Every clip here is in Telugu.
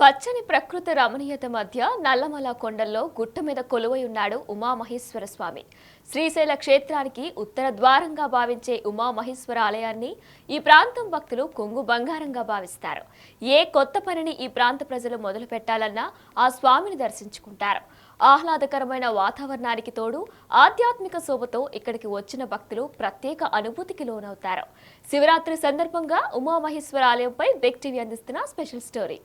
పచ్చని ప్రకృతి రమణీయత మధ్య నల్లమల కొండల్లో గుట్ట మీద కొలువై ఉన్నాడు ఉమామహేశ్వర స్వామి. శ్రీశైల క్షేత్రానికి ఉత్తర ద్వారంగా భావించే ఉమామహేశ్వర ఆలయాన్ని ఈ ప్రాంతం భక్తులు కొంగు బంగారంగా భావిస్తారు. ఏ కొత్త పనిని ఈ ప్రాంత ప్రజలు మొదలు పెట్టాలన్నా ఆ స్వామిని దర్శించుకుంటారు. ఆహ్లాదకరమైన వాతావరణానికి తోడు ఆధ్యాత్మిక శోభతో ఇక్కడికి వచ్చిన భక్తులు ప్రత్యేక అనుభూతికి లోనవుతారు. శివరాత్రి సందర్భంగా ఉమామహేశ్వర ఆలయంపై బిగ్ టీవీ అందిస్తున్న స్పెషల్ స్టోరీ.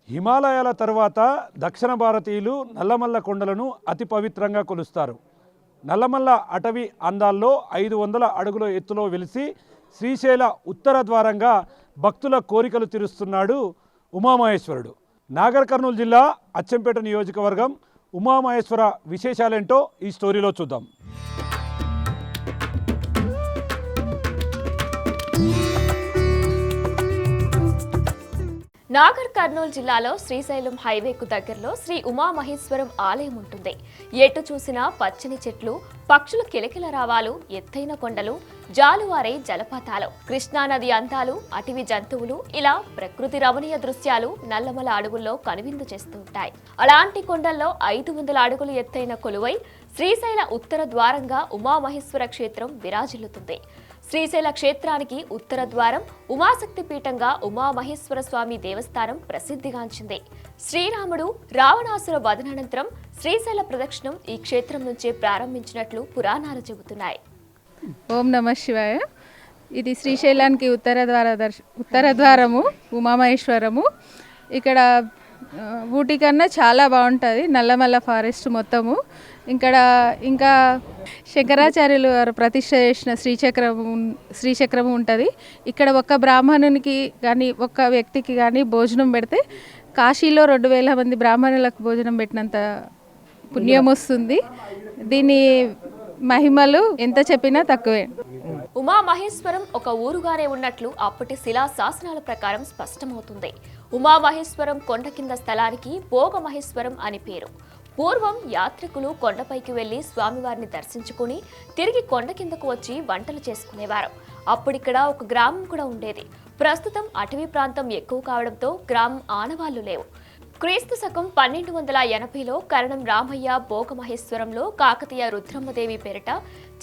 హిమాలయాల తర్వాత దక్షిణ భారతీయులు నల్లమల్ల కొండలను అతి పవిత్రంగా కొలుస్తారు. నల్లమల్ల అటవీ అందాల్లో 500 అడుగుల ఎత్తులో వెలిసి శ్రీశైల ఉత్తర ద్వారంగా భక్తుల కోరికలు తీరుస్తున్నాడు ఉమామహేశ్వరుడు. నాగర్ కర్నూలు జిల్లా అచ్చంపేట నియోజకవర్గం ఉమామహేశ్వర విశేషాలేంటో ఈ స్టోరీలో చూద్దాం. నాగర్ కర్నూలు జిల్లాలో శ్రీశైలం హైవేకు దగ్గరలో శ్రీ ఉమామహేశ్వరం ఆలయం ఉంటుంది. ఎటు చూసినా పచ్చని చెట్లు, పక్షుల కిలకిల రావాలు, ఎత్తైన కొండలు, జాలువారే జలపాతాలు, కృష్ణానది అందాలు, అటవీ జంతువులు, ఇలా ప్రకృతి రమణీయ దృశ్యాలు నల్లమల అడవుల్లో కనువిందు చేస్తూ ఉంటాయి. అలాంటి కొండల్లో 500 అడుగులు ఎత్తైన కొలువై శ్రీశైల ఉత్తర ద్వారంగా ఉమామహేశ్వర క్షేత్రం విరాజిల్లుతుంది. శ్రీశైల క్షేత్రానికి ఉత్తర ద్వారం ఉమాశక్తి పీఠంగా ఉమామహేశ్వర స్వామి దేవస్థానం ప్రసిద్ధిగాంచింది. శ్రీరాముడు రావణాసుర వధనానంతరం శ్రీశైల ప్రదక్షిణం ఈ క్షేత్రం నుంచే ప్రారంభించినట్లు పురాణాలు చెబుతున్నాయి. ఓం నమ శివాయ. ఇది శ్రీశైలానికి ఉత్తర ద్వారము ఉమామహేశ్వరము. ఇక్కడ ఊటీ కన్నా చాలా బాగుంటుంది. నల్లమల్ల ఫారెస్ట్ మొత్తము. ఇంకా శంకరాచార్యులు వారు ప్రతిష్ఠ చేసిన శ్రీచక్రము ఉంటుంది. ఇక్కడ ఒక్క బ్రాహ్మణునికి కానీ ఒక్క వ్యక్తికి కానీ భోజనం పెడితే కాశీలో 2000 మంది బ్రాహ్మణులకు భోజనం పెట్టినంత పుణ్యం వస్తుంది. దీని మహిమలు ఎంత చెప్పినా తక్కువే. ఉమామహేశ్వరం ఒక ఊరుగానే ఉన్నట్లు అప్పటి శిలా శాసనాల ప్రకారం స్పష్టమవుతుంది. ఉమామహేశ్వరం కొండ కింద స్థలానికి భోగమహేశ్వరం అని పేరు. పూర్వం యాత్రికులు కొండపైకి వెళ్లి స్వామివారిని దర్శించుకుని తిరిగి కొండ కిందకు వచ్చి వంటలు చేసుకునేవారు. అప్పుడిక్కడ ఒక గ్రామం కూడా ఉండేది. ప్రస్తుతం అటవీ ప్రాంతం ఎక్కువ కావడంతో గ్రామం ఆనవాళ్లు లేవు. క్రీస్తు శకం 1280లో కరణం రామయ్య భోగమహేశ్వరంలో కాకతీయ రుద్రమ్మదేవి పేరిట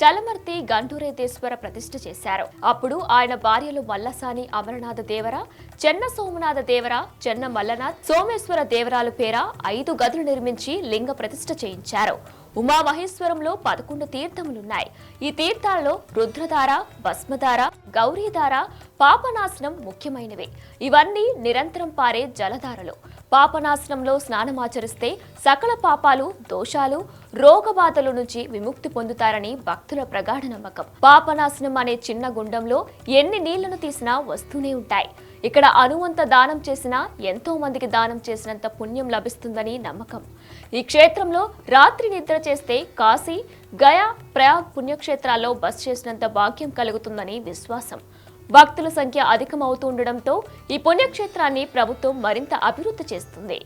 చలమర్తి గండూరేదేశ్వర ప్రతిష్ఠ చేశారు. అప్పుడు ఆయన భార్యలు మల్లసాని అమరనాథ దేవర, చెన్న సోమనాథ దేవర, చెన్న మల్లనాథ్, సోమేశ్వర దేవరాలు పేర 5 గదులు నిర్మించి లింగ ప్రతిష్ఠ చేయించారు. ఉమామహేశ్వరంలో 11 తీర్థములున్నాయి. ఈ తీర్థాలలో రుద్రధార, భస్మధార, గౌరీధార, పాపనాశనం ముఖ్యమైనవి. ఇవన్నీ నిరంతరం పారే జలధారలు. పాపనాశనంలో స్నానమాచరిస్తే సకల పాపాలు, దోషాలు, రోగబాధల నుంచి విముక్తి పొందుతారని భక్తుల ప్రగాఢ నమ్మకం. పాపనాశనం అనే చిన్న గుండంలో ఎన్ని నీళ్లను తీసినా వస్తూనే ఉంటాయి. ఇక్కడ అణువంత దానం చేసినా ఎంతో మందికి దానం చేసినంత పుణ్యం లభిస్తుందని నమ్మకం. ఈ క్షేత్రంలో రాత్రి నిద్ర చేస్తే కాశీ, గయా, ప్రయాగ్ పుణ్యక్షేత్రాల్లో బస చేసినంత భాగ్యం కలుగుతుందని విశ్వాసం. భక్తుల సంఖ్య అధికమవుతుండటంతో ఈ పుణ్యక్షేత్రాన్ని ప్రభుత్వం మరింత అభివృద్ధి చేస్తుంది.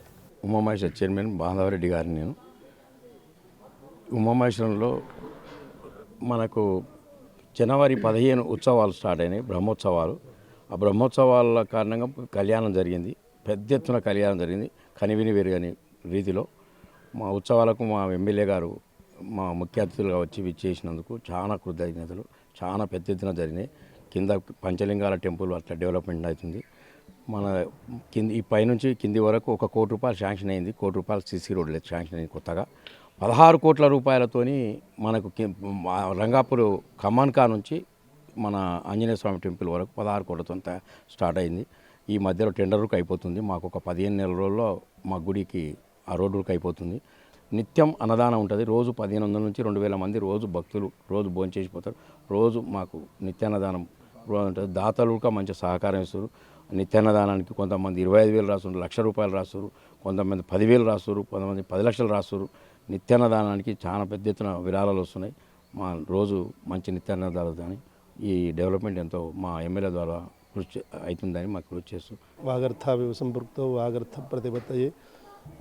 ఉమామహేశ్వర చైర్మన్ బాంధవరెడ్డి గారిని నేను. ఉమామహేశ్వరంలో మనకు జనవరి 15 ఉత్సవాలు స్టార్ట్ అయినాయి, బ్రహ్మోత్సవాలు. ఆ బ్రహ్మోత్సవాల కారణంగా కళ్యాణం జరిగింది, పెద్ద ఎత్తున కళ్యాణం జరిగింది. కనివిని వెరుగని రీతిలో మా ఉత్సవాలకు మా ఎమ్మెల్యే గారు మా ముఖ్య అతిథులుగా వచ్చి విచ్చేసినందుకు చాలా కృతజ్ఞతలు. చాలా పెద్ద ఎత్తున జరిగినాయి. కింద పంచలింగాల టెంపుల్ అట్లా డెవలప్మెంట్ అవుతుంది. మన ఈ పైనుంచి కింది వరకు 1 కోటి రూపాయలు శాంక్షన్ అయింది. 1 కోటి రూపాయలు సిసి రోడ్లు శాంక్షన్ అయింది కొత్తగా. 16 కోట్ల రూపాయలతోని మనకు రంగాపూర్ కమాన్కా నుంచి మన ఆంజనేయ స్వామి టెంపుల్ వరకు 16 కోట్లతో స్టార్ట్ అయింది. ఈ మధ్యలో టెండర్ వర్క్ అయిపోతుంది. మాకు ఒక 15 నెలల రోజుల్లో మా గుడికి ఆ రోడ్ వర్క్ అయిపోతుంది. నిత్యం అన్నదానం ఉంటుంది. రోజు 1500 నుంచి 2000 మంది రోజు భక్తులు రోజు భోజనం చేసిపోతారు. రోజు మాకు నిత్యాన్నదానం ఉంటుంది. దాతలు కూడా మంచి సహకారం ఇస్తారు. నిత్యాన్నదానానికి కొంతమంది 25,000 రాస్తున్నారు, 1,00,000 రూపాయలు రాస్తారు, కొంతమంది 10,000 రాస్తారు, కొంతమంది 10 లక్షలు రాస్తారు. నిత్యాన్నదానానికి చాలా పెద్ద ఎత్తున విరాళాలు వస్తున్నాయి. మా రోజు మంచి నిత్యాన్నదానాలు కానీ ఈ డెవలప్మెంట్ ఎంతో మా ఎమ్మెల్యే ద్వారా కృషి అవుతుందని మాకు కృషి చేస్తాం. వాగర్థావివ సంపృక్తో వాగర్థ ప్రతిపత్తయే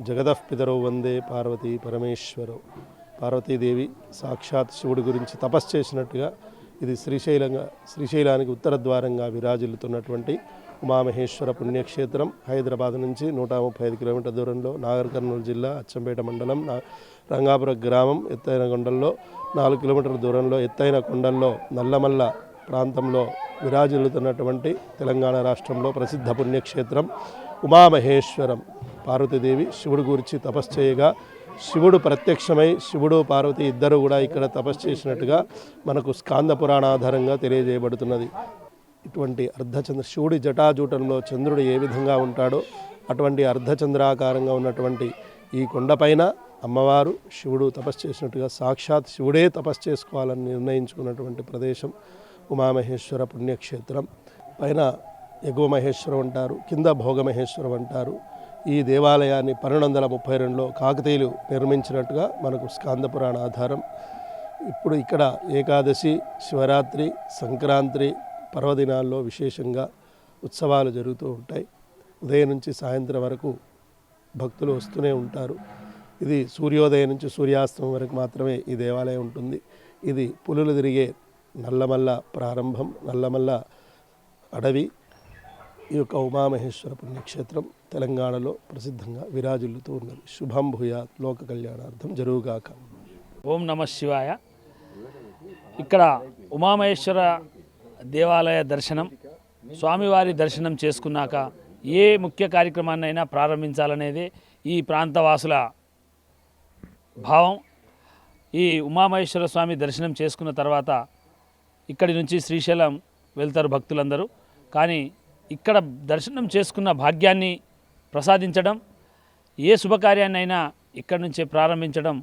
జగదః పితరౌ వందే పార్వతీ పరమేశ్వరౌ. పార్వతీదేవి సాక్షాత్ శివుడి గురించి తపస్సు చేసినట్టుగా ఇది శ్రీశైలానికి ఉత్తర ద్వారంగా విరాజిల్లుతున్నటువంటి ఉమామహేశ్వర పుణ్యక్షేత్రం హైదరాబాద్ నుంచి 135 కిలోమీటర్ల దూరంలో, నాగర్ కర్నూలు జిల్లా అచ్చంపేట మండలం రంగాపుర గ్రామం ఎత్తైన కొండల్లో 4 కిలోమీటర్ల దూరంలో ఎత్తైన కొండల్లో నల్లమల్ల ప్రాంతంలో విరాజిల్లుతున్నటువంటి తెలంగాణ రాష్ట్రంలో ప్రసిద్ధ పుణ్యక్షేత్రం ఉమామహేశ్వరం. పార్వతీదేవి శివుడు గురించి తపస్సు చేయగా శివుడు ప్రత్యక్షమై శివుడు పార్వతి ఇద్దరు కూడా ఇక్కడ తపస్సు చేసినట్టుగా మనకు స్కాంద పురాణ ఆధారంగా తెలియజేయబడుతున్నది. ఇటువంటి శివుడి జటాజూటంలో చంద్రుడు ఏ విధంగా ఉంటాడో అటువంటి అర్ధచంద్రాకారంగా ఉన్నటువంటి ఈ కొండపైన అమ్మవారు శివుడు తపస్సు చేసినట్టుగా సాక్షాత్ శివుడే తపస్సు చేసుకోవాలని నిర్ణయించుకున్నటువంటి ప్రదేశం ఉమామహేశ్వర పుణ్యక్షేత్రం. పైన ఎగువ మహేశ్వరం అంటారు, కింద భోగమహేశ్వరం అంటారు. ఈ దేవాలయాన్ని 1232లో కాకతీయులు నిర్మించినట్టుగా మనకు స్కాంద పురాణ ఆధారం. ఇప్పుడు ఇక్కడ ఏకాదశి, శివరాత్రి, సంక్రాంతి పర్వదినాల్లో విశేషంగా ఉత్సవాలు జరుగుతూ ఉంటాయి. ఉదయం నుంచి సాయంత్రం వరకు భక్తులు వస్తూనే ఉంటారు. ఇది సూర్యోదయం నుంచి సూర్యాస్తమం వరకు మాత్రమే ఈ దేవాలయం ఉంటుంది. ఇది పులులు తిరిగే నల్లమల్ల ప్రారంభం, నల్లమల్ల అడవి. ఈ యొక్క ఉమామహేశ్వర పుణ్యక్షేత్రం తెలంగాణలో ప్రసిద్ధంగా విరాజిల్లుతూ ఉన్నది. శుభం భూయాత్, లోక కళ్యాణార్థం జరుగుగాక. ఓం నమ శివాయ. ఇక్కడ ఉమామహేశ్వర దేవాలయ దర్శనం, స్వామివారి దర్శనం చేసుకున్నాక ఏ ముఖ్య కార్యక్రమాన్నైనా ప్రారంభించాలనేది ఈ ప్రాంతవాసుల భావం. ఈ ఉమామహేశ్వర స్వామి దర్శనం చేసుకున్న తర్వాత ఇక్కడి నుంచి శ్రీశైలం వెళ్తారు భక్తులందరూ. కానీ ఇక్కడ దర్శనం చేసుకున్న భాగ్యాన్ని ప్రసాదించడం, ఏ శుభకార్యాన్నైనా ఇక్కడి నుంచే ప్రారంభించడం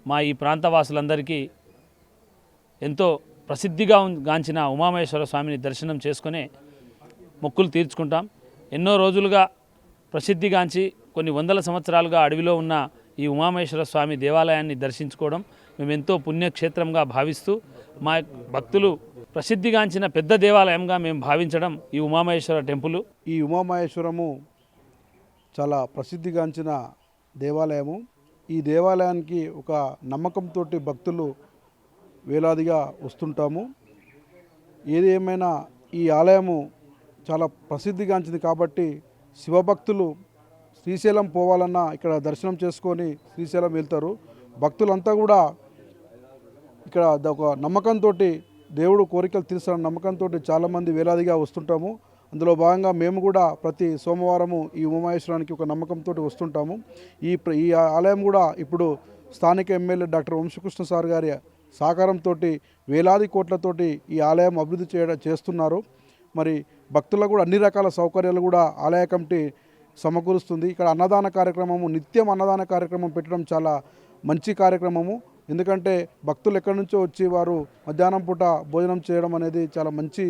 మా ఈ ప్రాంతవాసులందరికీ ఎంతో ప్రసిద్ధిగా గాంచిన ఉమామహేశ్వర స్వామిని దర్శనం చేసుకునే మొక్కులు తీర్చుకుంటాం. ఎన్నో రోజులుగా ప్రసిద్ధిగాంచి కొన్ని వందల సంవత్సరాలుగా అడవిలో ఉన్న ఈ ఉమామహేశ్వర స్వామి దేవాలయాన్ని దర్శించుకోవడం మేము ఎంతో పుణ్యక్షేత్రంగా భావిస్తూ, మా భక్తులు ప్రసిద్ధిగాంచిన పెద్ద దేవాలయంగా మేము భావించడం ఈ ఉమామహేశ్వర టెంపుల్. ఈ ఉమామహేశ్వరము చాలా ప్రసిద్ధిగాంచిన దేవాలయము. ఈ దేవాలయానికి ఒక నమ్మకంతో భక్తులు వేలాదిగా వస్తుంటాము. ఏది ఏమైనా ఈ ఆలయము చాలా ప్రసిద్ధిగాంచింది కాబట్టి శివభక్తులు శ్రీశైలం పోవాలన్నా ఇక్కడ దర్శనం చేసుకొని శ్రీశైలం వెళ్తారు. భక్తులంతా కూడా ఇక్కడ ఒక నమ్మకంతో, దేవుడు కోరికలు తీర్చాలన్న నమ్మకంతో చాలామంది వేలాదిగా వస్తుంటాము. అందులో భాగంగా మేము కూడా ప్రతి సోమవారము ఈ ఉమామహేశ్వరానికి ఒక నమ్మకంతో వస్తుంటాము. ఈ ఆలయం కూడా ఇప్పుడు స్థానిక ఎమ్మెల్యే డాక్టర్ వంశకృష్ణ సార్ గారి సహకారంతో వేలాది కోట్లతోటి ఈ ఆలయం అభివృద్ధి చేస్తున్నారు. మరి భక్తులకు కూడా అన్ని రకాల సౌకర్యాలు కూడా ఆలయ కమిటీ సమకూరుస్తుంది. ఇక్కడ అన్నదాన కార్యక్రమము, నిత్యం అన్నదాన కార్యక్రమం పెట్టడం చాలా మంచి కార్యక్రమము. ఎందుకంటే భక్తులు ఎక్కడి నుంచో వచ్చి వారు మధ్యాహ్నం పూట భోజనం చేయడం అనేది చాలా మంచి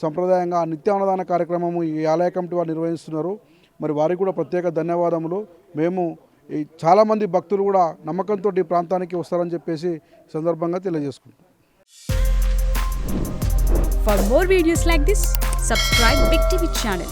సంప్రదాయంగా నిత్య అన్నదాన కార్యక్రమము ఈ ఆలయ కమిటీ వారు నిర్వహిస్తున్నారు. మరి వారికి కూడా ప్రత్యేక ధన్యవాదములు. మేము చాలామంది భక్తులు కూడా నమ్మకంతో ఈ ప్రాంతానికి వస్తారని చెప్పేసి సందర్భంగా తెలియజేసుకుంటాం. For more videos like this, subscribe Big TV channel.